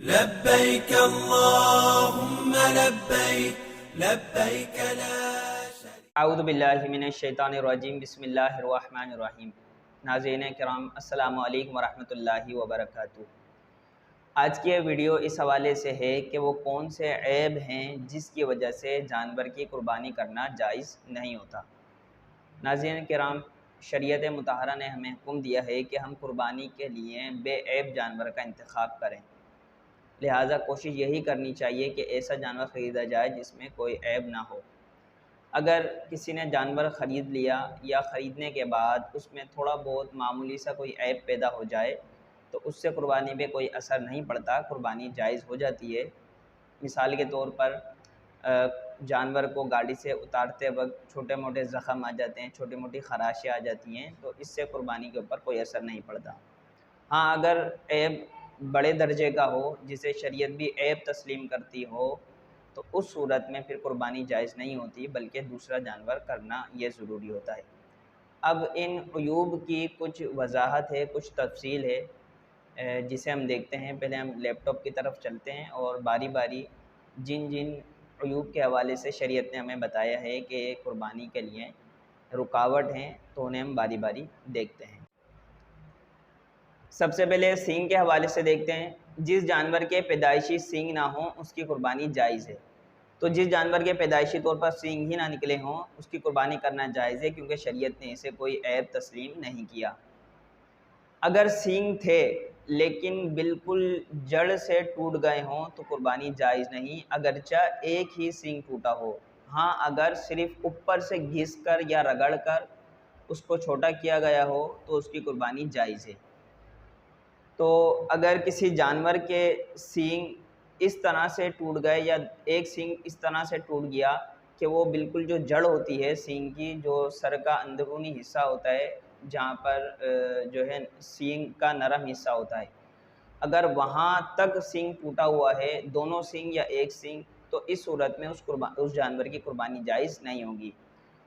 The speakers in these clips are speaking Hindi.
लब्बैक अल्लाहुम्म लब्बैक लब्बैक ला शरीक। अऊज़ु बिल्लाहि मिनश शैतानिर रजीम। बिस्मिल्लाहिर रहमानिर रहीम। नाज़रीन किराम, अस्सलामु अलैकुम वरहमतुल्लाहि वबरकातुहू। आज की ये वीडियो इस हवाले से है कि वो कौन से ऐब हैं जिसकी वजह से जानवर की कुर्बानी करना जायज़ नहीं होता। नाज़रीन किराम, शरीयत मुतहरा ने हमें हुक्म दिया है कि हम कुर्बानी के लिए बेऐब जानवर का इंतखाब करें। लिहाजा कोशिश यही करनी चाहिए कि ऐसा जानवर ख़रीदा जाए जिसमें कोई ऐब ना हो। अगर किसी ने जानवर ख़रीद लिया या ख़रीदने के बाद उसमें थोड़ा बहुत मामूली सा कोई ऐब पैदा हो जाए तो उससे कुर्बानी पे कोई असर नहीं पड़ता, कुर्बानी जायज़ हो जाती है। मिसाल के तौर पर जानवर को गाड़ी से उतारते वक्त छोटे मोटे ज़ख़म आ जाते हैं, छोटी मोटी ख़राशें आ जाती हैं, तो इससे कुर्बानी के ऊपर कोई असर नहीं पड़ता। हाँ, अगर ऐब बड़े दर्जे का हो जिसे शरीयत भी ऐब तस्लीम करती हो तो उस सूरत में फिर कुर्बानी जायज़ नहीं होती, बल्कि दूसरा जानवर करना ये ज़रूरी होता है। अब इन अयूब की कुछ वजाहत है, कुछ तफसील है जिसे हम देखते हैं। पहले हम लैपटॉप की तरफ चलते हैं और बारी बारी जिन जिन अयूब के हवाले से शरीयत ने हमें बताया है कि कुर्बानी के लिए रुकावट हैं, तो उन्हें हम बारी बारी देखते हैं। सबसे पहले सींग के हवाले से देखते हैं। जिस जानवर के पैदाइशी सींग ना हो उसकी कुर्बानी जायज़ है। तो जिस जानवर के पैदाइशी तौर पर सींग ही ना निकले हों उसकी कुर्बानी करना जायज़ है, क्योंकि शरीयत ने इसे कोई ऐब तस्लीम नहीं किया। अगर सींग थे लेकिन बिल्कुल जड़ से टूट गए हों तो कुर्बानी जायज़ नहीं, अगरचा एक ही सींग टूटा हो। हाँ, अगर सिर्फ़ ऊपर से घिस कर या रगड़ कर उसको छोटा किया गया हो तो उसकी कुर्बानी जायज़ है। तो अगर किसी जानवर के सींग इस तरह से टूट गए या एक सींग इस तरह से टूट गया कि वो बिल्कुल जो जड़ होती है सींग की, जो सर का अंदरूनी हिस्सा होता है, जहाँ पर जो है सींग का नरम हिस्सा होता है, अगर वहाँ तक सींग टूटा हुआ है, दोनों सींग या एक सींग, तो इस सूरत में उस जानवर की कुर्बानी जायज़ नहीं होगी।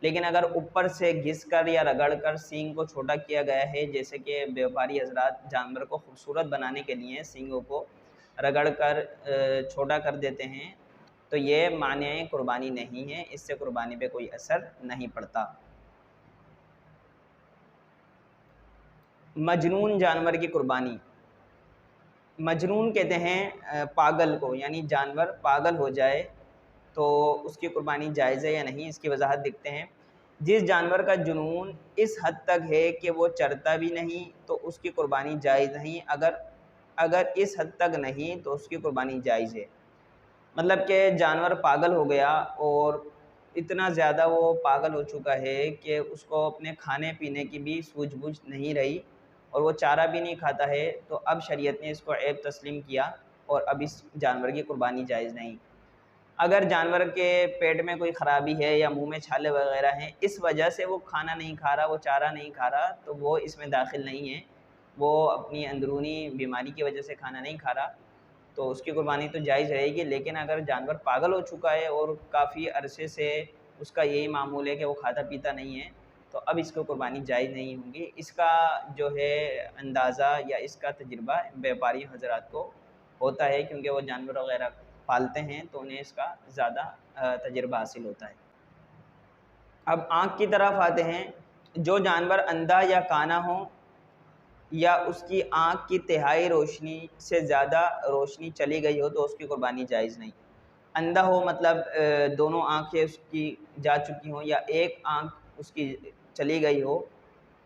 लेकिन अगर ऊपर से घिसकर या रगड़कर सींग को छोटा किया गया है, जैसे कि व्यापारी हज़रात जानवर को खूबसूरत बनाने के लिए सींगों को रगड़कर छोटा कर देते हैं, तो ये माने कुर्बानी नहीं है, इससे कुर्बानी पे कोई असर नहीं पड़ता। मजनून जानवर की कुर्बानी। मजनून कहते हैं पागल को, यानी जानवर पागल हो जाए तो उसकी कुर्बानी जायज़ है या नहीं, इसकी वजाहत देखते हैं। जिस जानवर का जुनून इस हद तक है कि वो चरता भी नहीं तो उसकी कुर्बानी जायज़ नहीं, अगर अगर इस हद तक नहीं तो उसकी कुर्बानी जायज़ है। मतलब कि जानवर पागल हो गया और इतना ज़्यादा वो पागल हो चुका है कि उसको अपने खाने पीने की भी सूझबूझ नहीं रही और वो चारा भी नहीं खाता है, तो अब शरीयत ने इसको ऐब तस्लीम किया और अब इस जानवर की कुर्बानी जायज़ नहीं। अगर जानवर के पेट में कोई ख़राबी है या मुंह में छाले वगैरह हैं, इस वजह से वो खाना नहीं खा रहा, वो चारा नहीं खा रहा, तो वो इसमें दाखिल नहीं है। वो अपनी अंदरूनी बीमारी की वजह से खाना नहीं खा रहा, तो उसकी कुर्बानी तो जायज़ रहेगी। लेकिन अगर जानवर पागल हो चुका है और काफ़ी अरसे से उसका यही मामूल है कि वो खाता पीता नहीं है, तो अब इसको कुर्बानी जायज़ नहीं होगी। इसका जो है अंदाज़ा या इसका तजुर्बा व्यापारी हज़रात को होता है, क्योंकि वो जानवर वगैरह पालते हैं तो उन्हें इसका ज़्यादा तजुर्बा हासिल होता है। अब आँख की तरफ आते हैं। जो जानवर अंधा या काना हो या उसकी आँख की तिहाई रोशनी से ज़्यादा रोशनी चली गई हो तो उसकी कुर्बानी जायज़ नहीं। अंधा हो मतलब दोनों आँखें उसकी जा चुकी हों या एक आँख उसकी चली गई हो,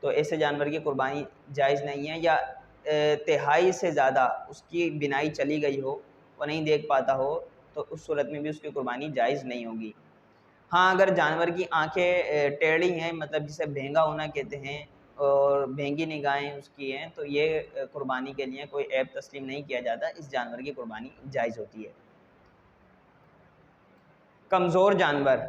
तो ऐसे जानवर की कुर्बानी जायज़ नहीं है। या तिहाई से ज़्यादा उसकी बीनाई चली गई हो, वो नहीं देख पाता हो, तो उस सूरत में भी उसकी कुर्बानी जायज़ नहीं होगी। हाँ, अगर जानवर की आँखें टेढ़ी हैं, मतलब जिसे भेंगा होना कहते हैं, और भेंगी निगाहें उसकी हैं, तो ये कुर्बानी के लिए कोई ऐब तस्लीम नहीं किया जाता, इस जानवर की कुर्बानी जायज़ होती है। कमज़ोर जानवर।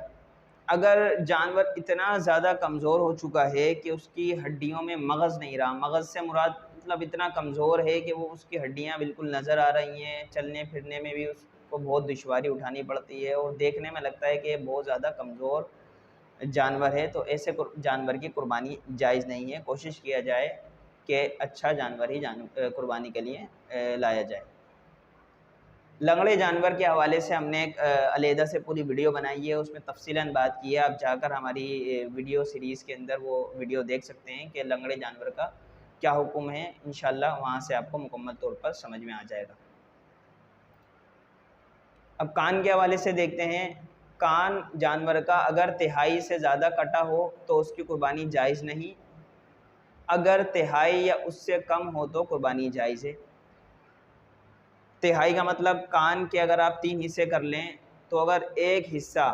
अगर जानवर इतना ज़्यादा कमज़ोर हो चुका है कि उसकी हड्डियों में मग़ज़ नहीं रहा, मग़ज़ से मुराद मतलब इतना कमज़ोर है कि वो उसकी हड्डियाँ बिल्कुल नज़र आ रही हैं, चलने फिरने में भी उसको बहुत दुश्वारी उठानी पड़ती है और देखने में लगता है कि बहुत ज़्यादा कमज़ोर जानवर है, तो ऐसे जानवर की कुर्बानी जायज़ नहीं है। कोशिश किया जाए कि अच्छा जानवर ही कुर्बानी के लिए लाया जाए। लंगड़े जानवर के हवाले से हमने एक अलहदा से पूरी वीडियो बनाई है, उसमें तफसीलन बात की है। आप जाकर हमारी वीडियो सीरीज़ के अंदर वो वीडियो देख सकते हैं कि लंगड़े जानवर का क्या हुक्म है। इंशाल्लाह वहाँ से आपको मुकम्मल तौर पर समझ में आ जाएगा। अब कान के हवाले से देखते हैं। कान जानवर का अगर तिहाई से ज़्यादा कटा हो तो उसकी कुर्बानी जायज़ नहीं, अगर तिहाई या उससे कम हो तो कुर्बानी जायज़ है। तिहाई का मतलब कान के अगर आप 3 हिस्से कर लें तो अगर एक हिस्सा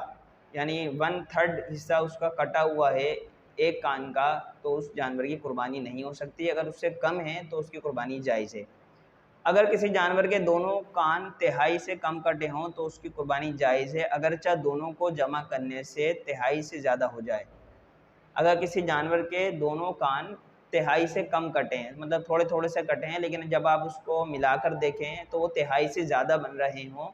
यानी 1/3 हिस्सा उसका कटा हुआ है एक कान का, तो उस जानवर की कुर्बानी नहीं हो सकती। अगर उससे कम है तो उसकी कुर्बानी जायज़ है। अगर किसी जानवर के दोनों कान तिहाई से कम कटे हों तो उसकी कुर्बानी जायज़ है, अगरचा दोनों को जमा करने से तिहाई से ज़्यादा हो जाए। अगर किसी जानवर के दोनों कान तिहाई से कम कटे हैं, मतलब थोड़े थोड़े से कटे हैं, लेकिन जब आप उसको मिलाकर देखें तो वो तिहाई से ज़्यादा बन रहे हों,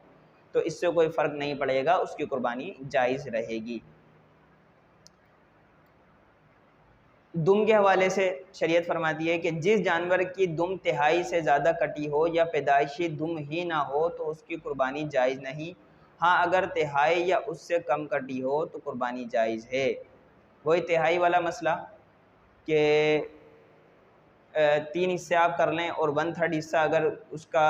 तो इससे कोई फ़र्क नहीं पड़ेगा, उसकी कुर्बानी जायज़ रहेगी। दुम के हवाले से शरीयत फरमाती है कि जिस जानवर की दुम तिहाई से ज़्यादा कटी हो या पैदाइशी दुम ही ना हो तो उसकी कुर्बानी जायज़ नहीं। हाँ, अगर तिहाई या उससे कम कटी हो तो कुर्बानी जायज़ है। वही तिहाई वाला मसला कि 3 हिस्से आप कर लें और 1/3 हिस्सा अगर उसका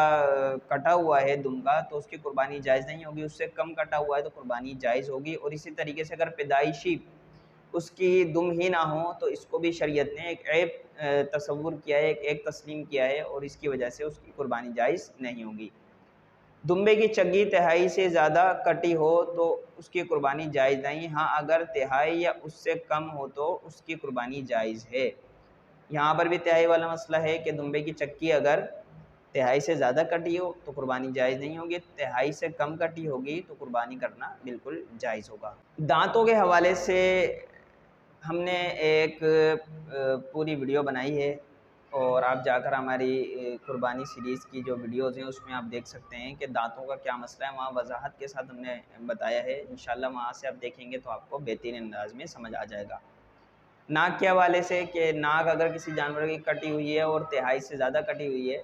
कटा हुआ है दुम का तो उसकी कुर्बानी जायज़ नहीं होगी, उससे कम कटा हुआ है तो कुर्बानी जायज़ होगी। और इसी तरीके से अगर पैदाइशी उसकी दुम ही ना हो तो इसको भी शरीयत ने एक ऐब तसव्वुर किया है, एक तस्लीम किया है और इसकी वजह से उसकी कुर्बानी जायज़ नहीं होगी। दुम्बे की चग्गी तिहाई से ज़्यादा कटी हो तो उसकी कुर्बानी जायज़ नहीं। हाँ, अगर तिहाई या उससे कम हो तो उसकी कुर्बानी जायज़ है। यहाँ पर भी तिहाई वाला मसला है कि दुम्बे की चक्की अगर तिहाई से ज़्यादा कटी हो तो कुर्बानी जायज़ नहीं होगी, तिहाई से कम कटी होगी तो कुर्बानी करना बिल्कुल जायज़ होगा। दांतों के हवाले से हमने एक पूरी वीडियो बनाई है और आप जाकर हमारी कुर्बानी सीरीज़ की जो वीडियोज़ हैं उसमें आप देख सकते हैं कि दांतों का क्या मसला है, वहाँ वजाहत के साथ हमने बताया है। इंशाल्लाह वहाँ से आप देखेंगे तो आपको बेहतरीन अंदाज में समझ आ जाएगा। नाक के हवाले से कि नाक अगर किसी जानवर की कटी हुई है और तिहाई से ज़्यादा कटी हुई है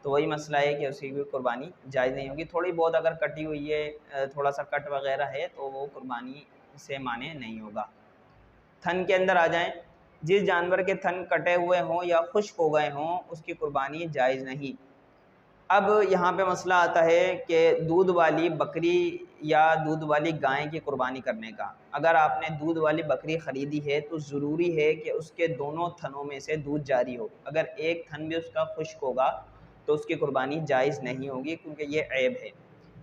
तो वही मसला है कि उसकी भी कुर्बानी जायज़ नहीं होगी। थोड़ी बहुत अगर कटी हुई है, थोड़ा सा कट वगैरह है तो वो कुर्बानी से माने नहीं होगा। थन के अंदर आ जाएं। जिस जानवर के थन कटे हुए हों या खुश्क हो गए हों उसकी कुर्बानी जायज़ नहीं। अब यहाँ पे मसला आता है कि दूध वाली बकरी या दूध वाली गाय की कुर्बानी करने का। अगर आपने दूध वाली बकरी ख़रीदी है तो ज़रूरी है कि उसके दोनों थनों में से दूध जारी हो। अगर एक थन भी उसका खुश्क होगा तो उसकी कुर्बानी जायज़ नहीं होगी, क्योंकि ये ऐब है।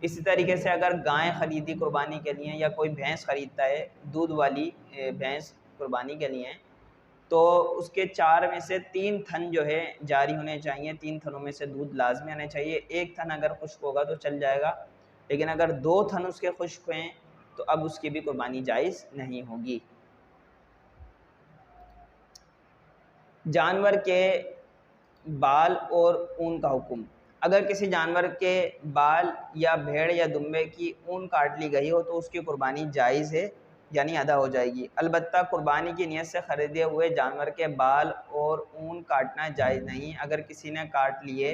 इसी तरीके से अगर गाय ख़रीदी कुर्बानी के लिए या कोई भैंस ख़रीदता है, दूध वाली भैंस कुर्बानी के लिए, तो उसके 4 में से 3 थन जो है जारी होने चाहिए, 3 थनों में से दूध लाजमी आने चाहिए। एक थन अगर खुश्क होगा तो चल जाएगा, लेकिन अगर 2 थन उसके खुश्क हुए तो अब उसकी भी कुर्बानी जायज़ नहीं होगी। जानवर के बाल और ऊन का हुक्म। अगर किसी जानवर के बाल या भेड़ या दुम्बे की ऊन काट ली गई हो तो उसकी कुर्बानी जायज़ है, यानी अदा हो जाएगी। अलबत्ता कुर्बानी की नीयत से ख़रीदे हुए जानवर के बाल और ऊन काटना जायज़ नहीं। अगर किसी ने काट लिए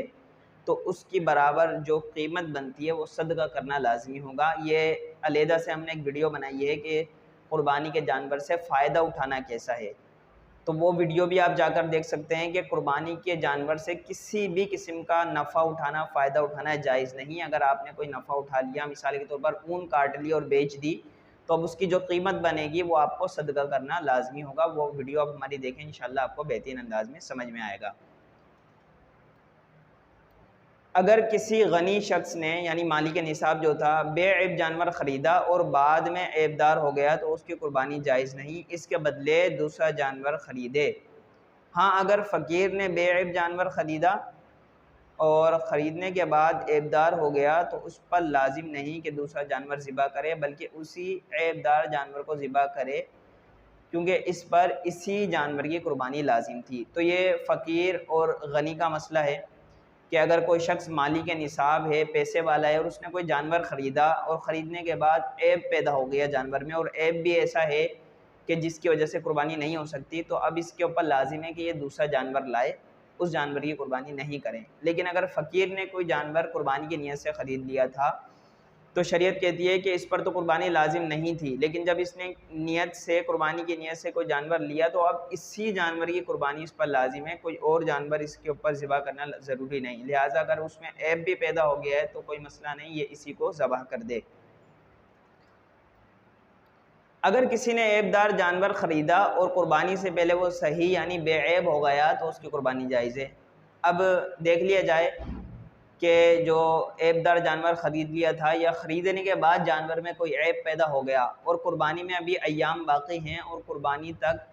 तो उसकी बराबर जो कीमत बनती है वो सदका करना लाजमी होगा। ये अलहदा से हमने एक वीडियो बनाई है कि कुर्बानी के जानवर से फ़ायदा उठाना कैसा है, तो वो वीडियो भी आप जाकर देख सकते हैं कि कुर्बानी के जानवर से किसी भी किस्म का नफ़ा उठाना, फ़ायदा उठाना जायज़ नहीं। अगर आपने कोई नफ़ा उठा लिया, मिसाल के तौर पर ऊन काट ली और बेच दी, तो अब उसकी जो कीमत बनेगी वो आपको सदका करना लाजमी होगा। वो वीडियो आप हमारी देखें, इंशाल्लाह आपको बेहतरीन अंदाज में समझ में आएगा। अगर किसी गनी शख्स ने यानी मालिक निसाब जो था बेऐब जानवर ख़रीदा और बाद में ऐबदार हो गया तो उसकी कुर्बानी जायज़ नहीं, इसके बदले दूसरा जानवर ख़रीदे। हाँ, अगर फ़कीर ने बेऐब जानवर ख़रीदा और ख़रीदने के बाद ऐबदार हो गया तो उस पर लाजिम नहीं कि दूसरा जानवर ज़िबा करे, बल्कि उसी ऐबदार जानवर को ज़िबा करे, क्योंकि इस पर इसी जानवर की कुर्बानी लाजिम थी। तो ये फ़कीर और गनी का मसला है कि अगर कोई शख्स मालिक निसाब है, पैसे वाला है और उसने कोई जानवर ख़रीदा और ख़रीदने के बाद ऐब पैदा हो गया जानवर में, और ऐब भी ऐसा है कि जिसकी वजह से कुर्बानी नहीं हो सकती, तो अब इसके ऊपर लाजिम है कि ये दूसरा जानवर लाए उस जानवर की कुर्बानी नहीं करें। लेकिन अगर फ़कीर ने कोई जानवर कुर्बानी की नीयत से ख़रीद लिया था तो शरीयत कहती है कि इस पर तो कुर्बानी लाजिम नहीं थी, लेकिन जब इसने नियत से कुर्बानी की नीयत से कोई जानवर लिया तो अब इसी जानवर की कुर्बानी इस पर लाजिम है, कोई और जानवर इसके ऊपर ज़िबा करना ज़रूरी नहीं। लिहाजा अगर उसमें ऐब भी पैदा हो गया है तो कोई मसला नहीं, ये इसी को ज़बह कर दे। अगर किसी ने ऐबदार जानवर ख़रीदा और कुर्बानी से पहले वो सही यानी बेऐब हो गया तो उसकी कुर्बानी जायज़ है। अब देख लिया जाए कि जो ऐबदार जानवर ख़रीद लिया था या ख़रीदने के बाद जानवर में कोई ऐब पैदा हो गया और कुर्बानी में अभी अय्याम बाकी हैं और कुर्बानी तक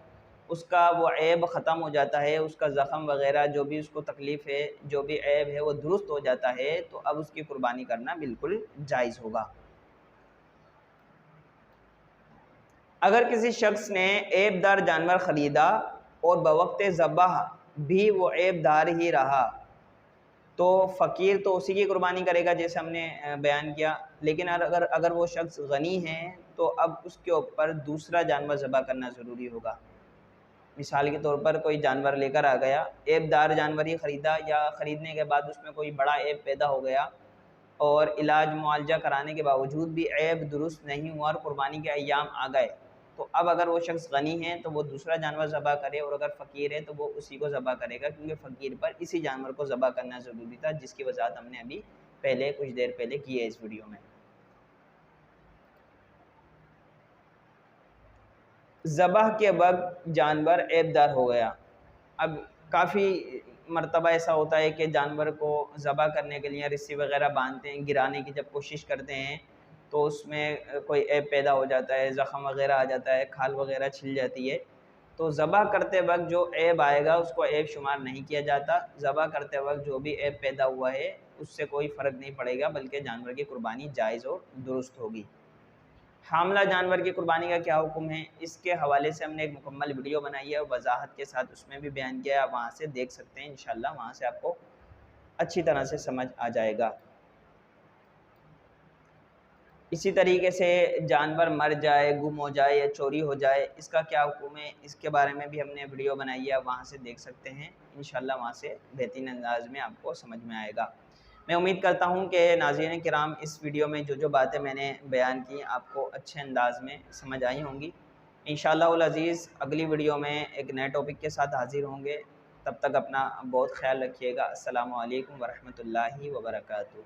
उसका वो ऐब ख़त्म हो जाता है, उसका ज़ख़म वग़ैरह जो भी उसको तकलीफ़ है, जो भी ऐब है वो दुरुस्त हो जाता है, तो अब उसकी कुर्बानी करना बिल्कुल जायज़ होगा। अगर किसी शख्स ने ऐबदार जानवर ख़रीदा और बवक़्त ज़बह भी वो ऐबदार ही रहा तो फ़कीर तो उसी की कुर्बानी करेगा जैसे हमने बयान किया। लेकिन अगर वो शख्स गनी है तो अब उसके ऊपर दूसरा जानवर ज़बह करना ज़रूरी होगा। मिसाल के तौर पर कोई जानवर लेकर आ गया, ऐबदार जानवर ही ख़रीदा या ख़रीदने के बाद उसमें कोई बड़ा ऐब पैदा हो गया और इलाज मुआलजा कराने के बावजूद भी ऐब दुरुस्त नहीं हुआ और कुर्बानी के अय्याम आ गए, तो अब अगर वो शख्स गनी है तो वो दूसरा जानवर ज़बह करे और अगर फ़कीर है तो वो उसी को ज़बह करेगा, क्योंकि फ़कीर पर इसी जानवर को ज़बह करना ज़रूरी था, जिसकी वजाहत हमने अभी पहले कुछ देर पहले की है इस वीडियो में। ज़बह के वक्त जानवर ऐबदार हो गया। अब काफ़ी मरतबा ऐसा होता है कि जानवर को ज़बह करने के लिए रस्सी वग़ैरह बांधते हैं, गिराने की जब कोशिश करते हैं तो उसमें कोई ऐब पैदा हो जाता है, ज़ख़म वग़ैरह आ जाता है, खाल वग़ैरह छिल जाती है। तो ज़बह करते वक्त जो ऐब आएगा उसको ऐब शुमार नहीं किया जाता। ज़बह करते वक्त जो भी ऐब पैदा हुआ है उससे कोई फ़र्क नहीं पड़ेगा, बल्कि जानवर की कुर्बानी जायज़ और दुरुस्त होगी। हामला जानवर की कुर्बानी का क्या हुक्म है, इसके हवाले से हमने एक मुकम्मल वीडियो बनाई है और वजाहत के साथ उसमें भी बयान किया है, आप वहाँ से देख सकते हैं। इंशाल्लाह वहाँ से आपको अच्छी तरह से समझ आ जाएगा। इसी तरीके से जानवर मर जाए, गुम हो जाए या चोरी हो जाए, इसका क्या हुक्म है, इसके बारे में भी हमने वीडियो बनाई है, वहाँ से देख सकते हैं। इंशाल्लाह वहाँ से बेहतरीन अंदाज़ में आपको समझ में आएगा। मैं उम्मीद करता हूँ कि नाज़रीन किराम इस वीडियो में जो बातें मैंने बयान की आपको अच्छे अंदाज़ में समझ आई होंगी। इंशाअल्लाहुल अज़ीज़ अगली वीडियो में एक नए टॉपिक के साथ हाज़िर होंगे। तब तक अपना बहुत ख़याल रखिएगा। अस्सलामु अलैकुम व रहमतुल्लाहि व बरकातुहू।